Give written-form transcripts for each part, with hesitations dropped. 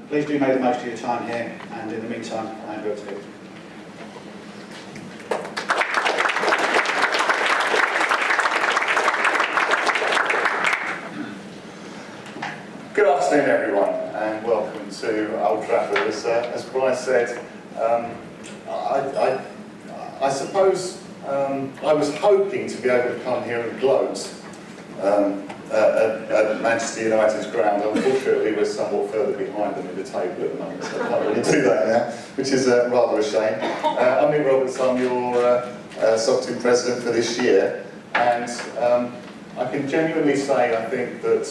Please do make the most of your time here, and in the meantime, I am going to speak. Good afternoon, everyone, and welcome to Old Trafford. As Brian said, I suppose I was hoping to be able to come here and gloat at Manchester United's ground. Unfortunately, we're somewhat further behind them in the table at the moment, so I can't really do that now, which is rather a shame. I'm Nick Roberts, I'm your Socitm president for this year, and I can genuinely say I think that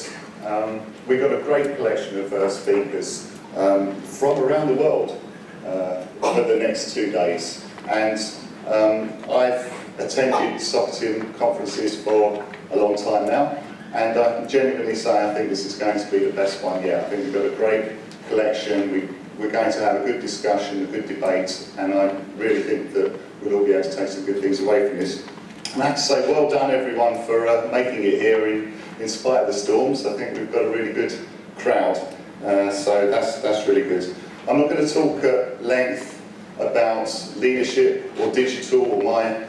we've got a great collection of speakers from around the world for the next 2 days. And I've attended Socitm conferences for a long time now, and I can genuinely say I think this is going to be the best one yet. I think we've got a great collection, we're going to have a good discussion, a good debate, and I really think that we'll all be able to take some good things away from this. And I have to say, well done everyone for making it here in spite of the storms. I think we've got a really good crowd, so that's really good. I'm not going to talk at length about leadership or digital or my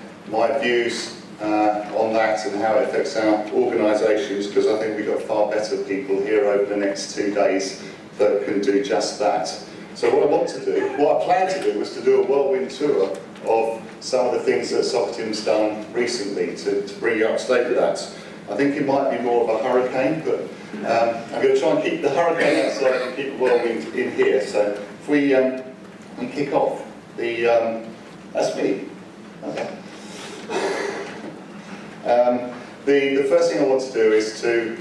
views on that and how it affects our organisations, because I think we've got far better people here over the next 2 days that can do just that. So what I planned to do was to do a whirlwind tour of some of the things that Socitm's done recently to bring you up to date with that. I think it might be more of a hurricane, but I'm going to try and keep the hurricane outside and keep the whirlwind in here. So if we kick off, that's me. Okay. The first thing I want to do is to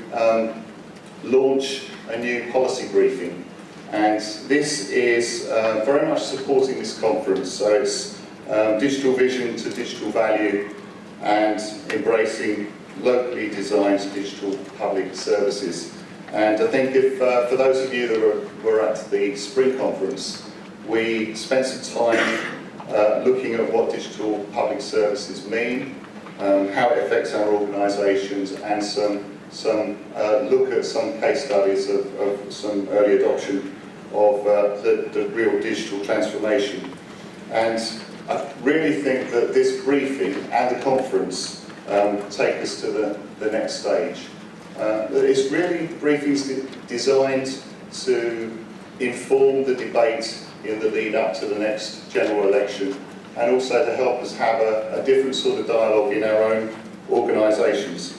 launch a new policy briefing, and this is very much supporting this conference. So it's digital vision to digital value and embracing locally designed digital public services. And I think if, for those of you that were at the spring conference, we spent some time looking at what digital public services mean, how it affects our organisations, and some look at some case studies of some early adoption of the real digital transformation. And I really think that this briefing and the conference take us to the next stage. It's really briefings designed to inform the debate in the lead up to the next general election, and also to help us have a different sort of dialogue in our own organisations.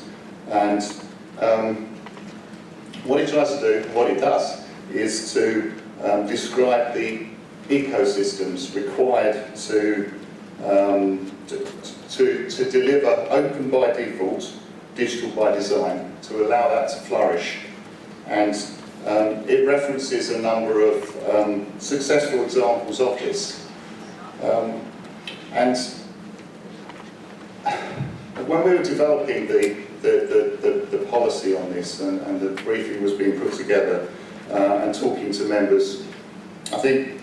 And what it tries to do, what it does, is to describe the ecosystems required to deliver open by default, digital by design, to allow that to flourish. And it references a number of successful examples of this. And when we were developing the policy on this, and the briefing was being put together, and talking to members, I think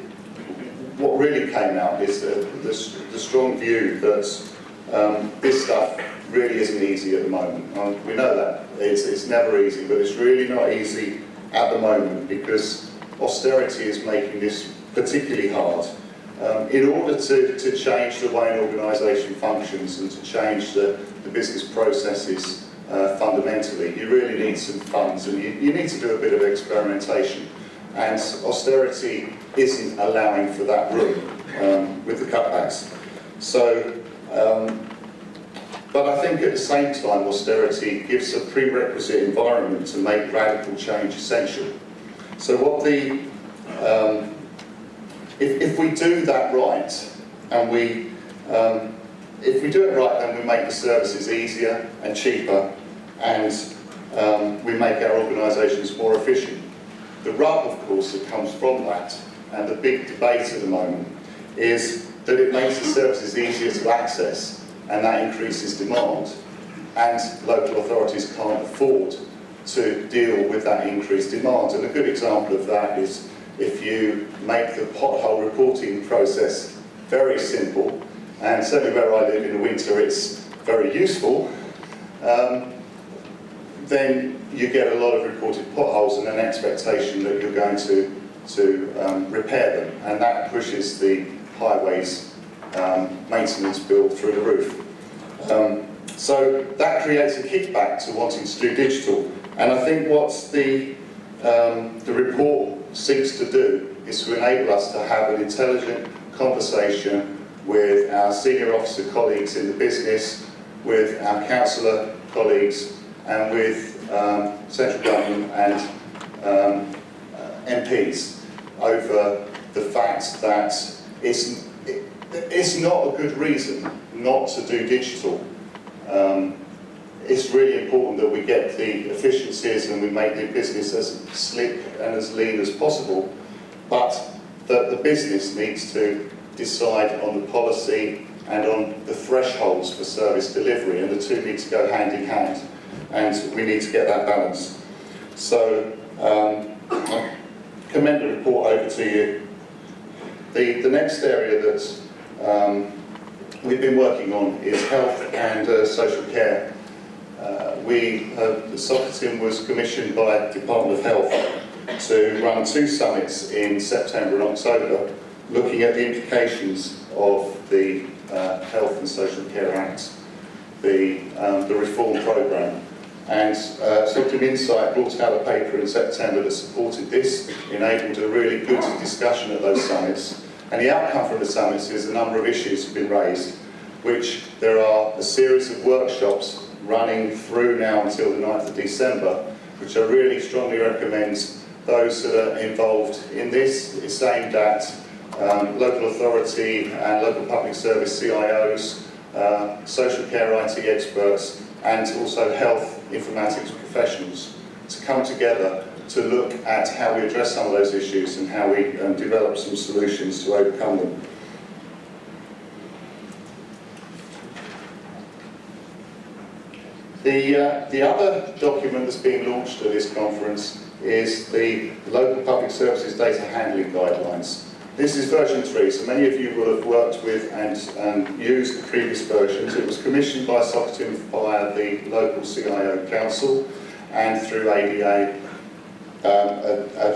what really came out is the strong view that this stuff really isn't easy at the moment. We know that. It's never easy, but it's really not easy at the moment because austerity is making this particularly hard. In order to change the way an organisation functions and to change the business processes fundamentally, you really need some funds, and you need to do a bit of experimentation. And austerity isn't allowing for that room with the cutbacks. So, but I think at the same time, austerity gives a prerequisite environment to make radical change essential. So what if we do that right, and if we do it right, then we make the services easier and cheaper, and we make our organisations more efficient. The rub, of course, that comes from that, and the big debate at the moment, is that it makes the services easier to access, and that increases demand, and local authorities can't afford to deal with that increased demand. And a good example of that is if you make the pothole reporting process very simple, and certainly where I live in the winter it's very useful, then you get a lot of reported potholes and an expectation that you're going to to repair them, and that pushes the highways maintenance bill through the roof. So that creates a kickback to wanting to do digital, and I think what the report seeks to do is to enable us to have an intelligent conversation with our senior officer colleagues in the business, with our councillor colleagues, and with central government and MPs over the fact that it's not a good reason not to do digital. It's really important that we get the efficiencies and we make the business as slick and as lean as possible, but that the business needs to decide on the policy and on the thresholds for service delivery, and the two need to go hand in hand, and we need to get that balance. So I commend the report over to you. The next area that we've been working on is health and social care. The Socitm was commissioned by the Department of Health to run 2 summits in September and October, looking at the implications of the Health and Social Care Act, the reform programme. And Socitm Insight brought out a paper in September that supported this, enabled a really good discussion at those summits. And the outcome from the summits is a number of issues have been raised, which there are a series of workshops running through now until the 9th of December, which I really strongly recommend those that are involved in this. It's aimed at local authority and local public service CIOs, social care IT experts, and also health informatics professionals to come together to look at how we address some of those issues and how we develop some solutions to overcome them. The other document that's being launched at this conference is the Local Public Services Data Handling Guidelines. This is version 3, so many of you will have worked with and used the previous versions. It was commissioned by Socitm via the local CIO Council and through ADA,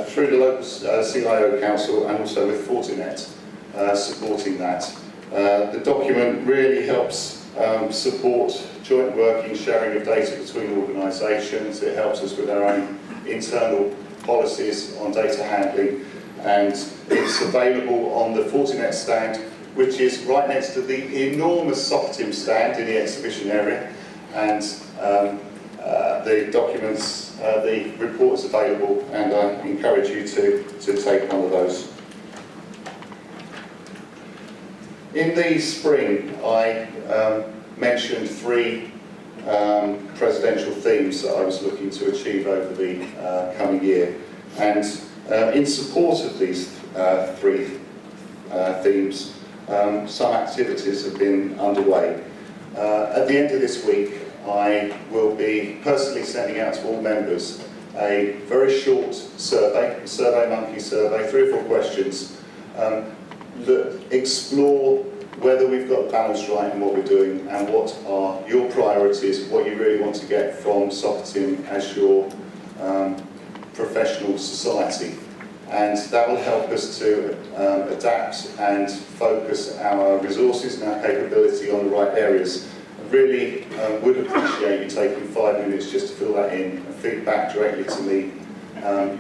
through the local CIO Council, and also with Fortinet supporting that. The document really helps support joint working, sharing of data between organisations. It helps us with our own internal policies on data handling, and it's available on the Fortinet stand, which is right next to the enormous Socitm stand in the exhibition area, and the documents, the report's available, and I encourage you to take one of those. In the spring, I mentioned 3 presidential themes that I was looking to achieve over the coming year, and in support of these 3 themes, some activities have been underway. At the end of this week, I will be personally sending out to all members a very short survey, a SurveyMonkey survey, 3 or 4 questions that explore whether we've got the balance right in what we're doing and what are your priorities, what you really want to get from Socitm as your professional society. And that will help us to adapt and focus our resources and our capability on the right areas. I really would appreciate you taking 5 minutes just to fill that in and feed back directly to me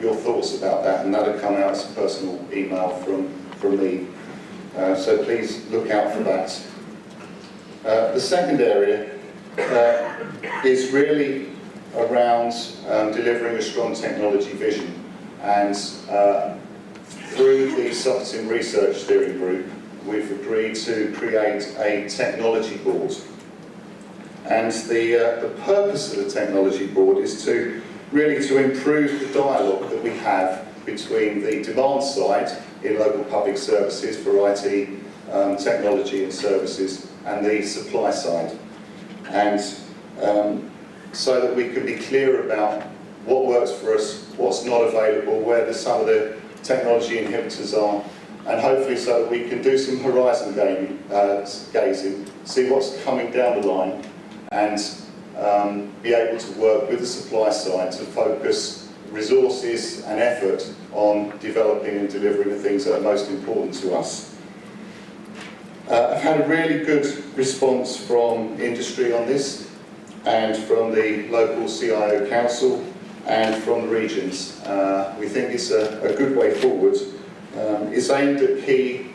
your thoughts about that, and that'll come out as a personal email from me. So please look out for that. The second area is really around delivering a strong technology vision, and through the Socitm Research Steering Group we've agreed to create a technology board, and the purpose of the technology board is to really to improve the dialogue that we have between the demand side in local public services for IT, technology and services, and the supply side. And so that we can be clear about what works for us, what's not available, where some of the technology inhibitors are, and hopefully so that we can do some horizon gazing, see what's coming down the line, and be able to work with the supply side to focus resources and effort on developing and delivering the things that are most important to us. I've had a really good response from industry on this, and from the local CIO council, and from the regions. We think it's a good way forward. It's aimed at key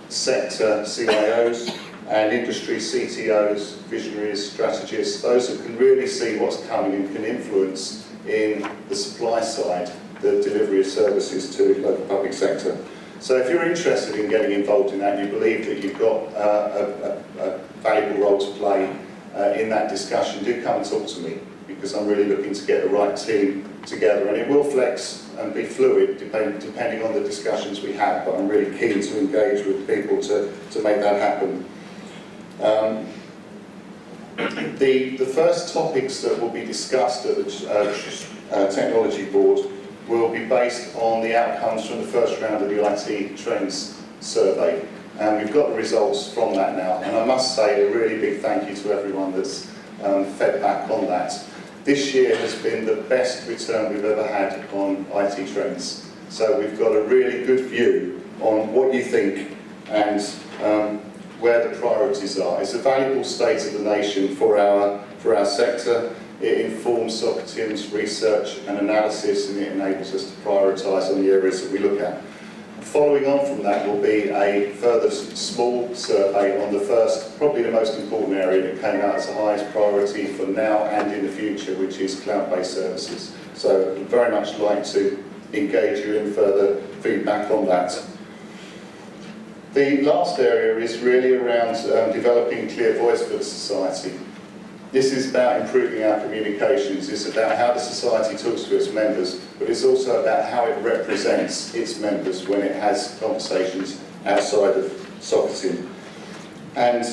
sector CIOs and industry CTOs, visionaries, strategists, those that can really see what's coming and can influence in the supply side, the delivery of services to local public sector. So if you're interested in getting involved in that, and you believe that you've got a valuable role to play in that discussion, do come and talk to me, because I'm really looking to get the right team together, and it will flex and be fluid depending on the discussions we have, but I'm really keen to engage with people to make that happen. The first topics that will be discussed at the Technology Board will be based on the outcomes from the first round of the IT Trends Survey. And we've got the results from that now, and I must say a really big thank you to everyone that's fed back on that. This year has been the best return we've ever had on IT trends. So we've got a really good view on what you think and where the priorities are. It's a valuable state of the nation for our sector. It informs Socitm's research and analysis, and it enables us to prioritise on the areas that we look at. Following on from that will be a further small survey on the first, probably the most important area that came out as the highest priority for now and in the future, which is cloud-based services. So I'd very much like to engage you in further feedback on that. The last area is really around developing clear voice for the society. This is about improving our communications. It's about how the society talks to its members, but it's also about how it represents its members when it has conversations outside of Socitm. And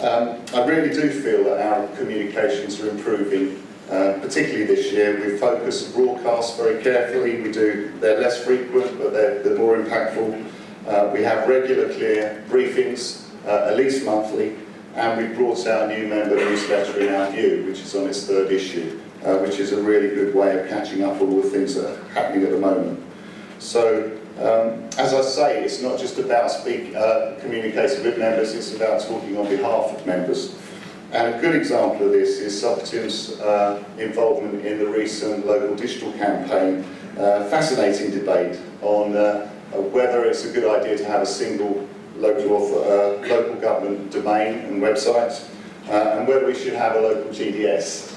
I really do feel that our communications are improving, particularly this year. We focus broadcasts very carefully. They're less frequent, but they're more impactful. We have regular, clear briefings, at least monthly. And we've brought out a new member newsletter in our view, which is on its third issue, which is a really good way of catching up on all the things that are happening at the moment. So, as I say, it's not just about communicating with members, it's about talking on behalf of members. And a good example of this is Socitm's involvement in the recent local digital campaign. Fascinating debate on whether it's a good idea to have a single local government domain and website, and whether we should have a local GDS.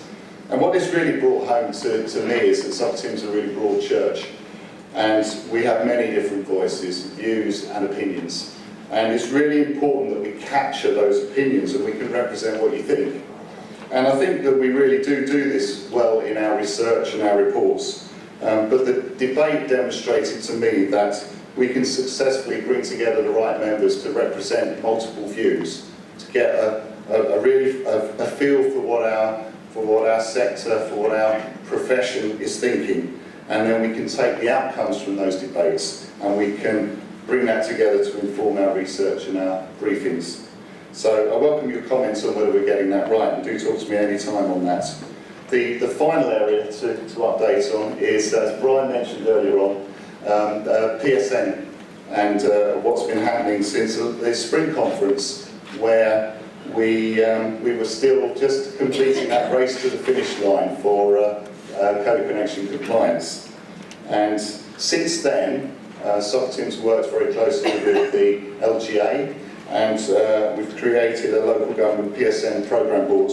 And what this really brought home to me is that Socitm's a really broad church, and we have many different voices, views and opinions. And it's really important that we capture those opinions and we can represent what you think. And I think that we really do this well in our research and our reports. But the debate demonstrated to me that we can successfully bring together the right members to represent multiple views, to get a feel for what our sector, for what our profession is thinking, and then we can take the outcomes from those debates and we can bring that together to inform our research and our briefings. So I welcome your comments on whether we're getting that right, and do talk to me any time on that. The final area to update on is, as Brian mentioned earlier on, PSN and what's been happening since the spring conference, where we were still just completing that race to the finish line for Code Connection compliance. And since then, Socitm's worked very closely with the LGA, and we've created a local government PSN programme board.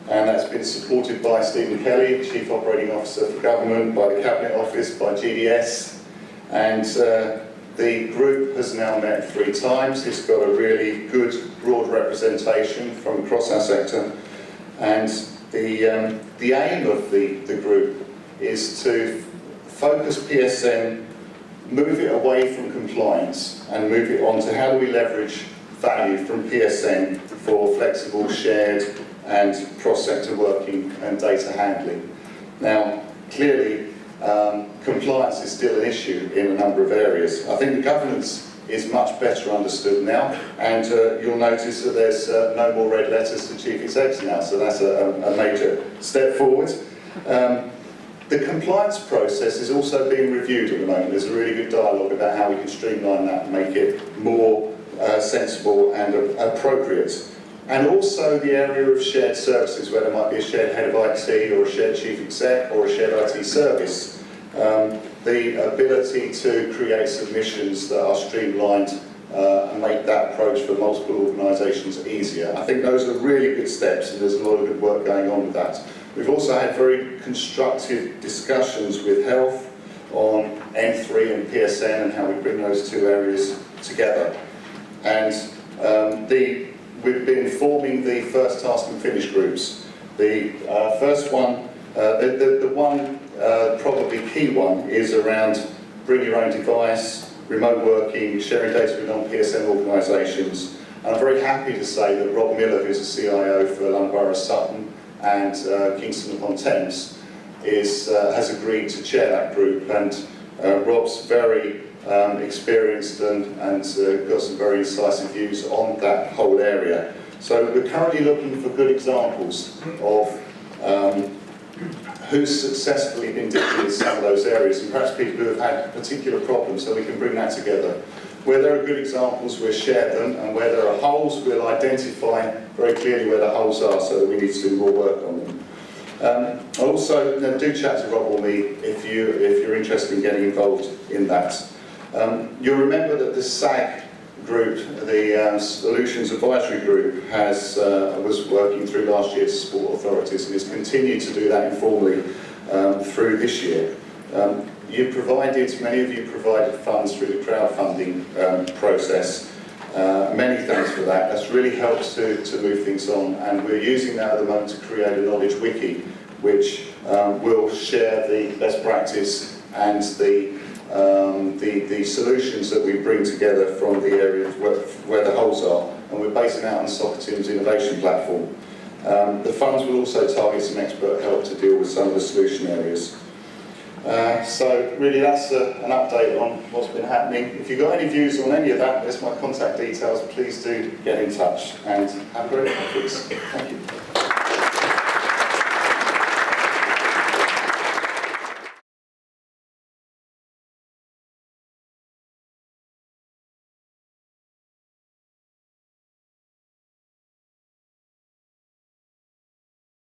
And that's been supported by Stephen Kelly, Chief Operating Officer for Government, by the Cabinet Office, by GDS. And the group has now met 3 times. It's got a really good, broad representation from across our sector. And the aim of the group is to focus PSN, move it away from compliance, and move it on to how do we leverage value from PSN for flexible, shared, and cross-sector working and data handling. Now, clearly, compliance is still an issue in a number of areas. I think the governance is much better understood now, and you'll notice that there's no more red letters to chief execs now, so that's a major step forward. The compliance process is also being reviewed at the moment. There's a really good dialogue about how we can streamline that and make it more sensible and appropriate. And also the area of shared services, where there might be a shared head of IT or a shared chief exec or a shared IT service. The ability to create submissions that are streamlined and make that approach for multiple organisations easier. I think those are really good steps, and there's a lot of good work going on with that. We've also had very constructive discussions with health on N3 and PSN and how we bring those two areas together. And we've been forming the first task and finish groups. The first one, the one probably key one, is around bring your own device, remote working, sharing data with non-PSN organisations. And I'm very happy to say that Rob Miller, who's the CIO for London Borough of Sutton and Kingston upon Thames, has agreed to chair that group. And Rob's very experienced and got some very incisive views on that whole area. So we're currently looking for good examples of who's successfully been dealing with some of those areas, and perhaps people who have had particular problems, so we can bring that together. Where there are good examples, we'll share them, and where there are holes, we'll identify very clearly where the holes are so that we need to do more work on them. Also, do chat to Rob or me if you're interested in getting involved in that. You'll remember that the SAG group, the Solutions Advisory Group, was working through last year to support authorities and has continued to do that informally through this year. Many of you provided funds through the crowdfunding process. Many thanks for that. That's really helped to move things on, and we're using that at the moment to create a knowledge wiki, which will share the best practice and the solutions that we bring together from the areas where the holes are, and we're basing that on Socitm's innovation platform. The funds will also target some expert help to deal with some of the solution areas. So really that's an update on what's been happening. If you've got any views on any of that, there's my contact details. Please do get in touch, and have a great conference. Thank you.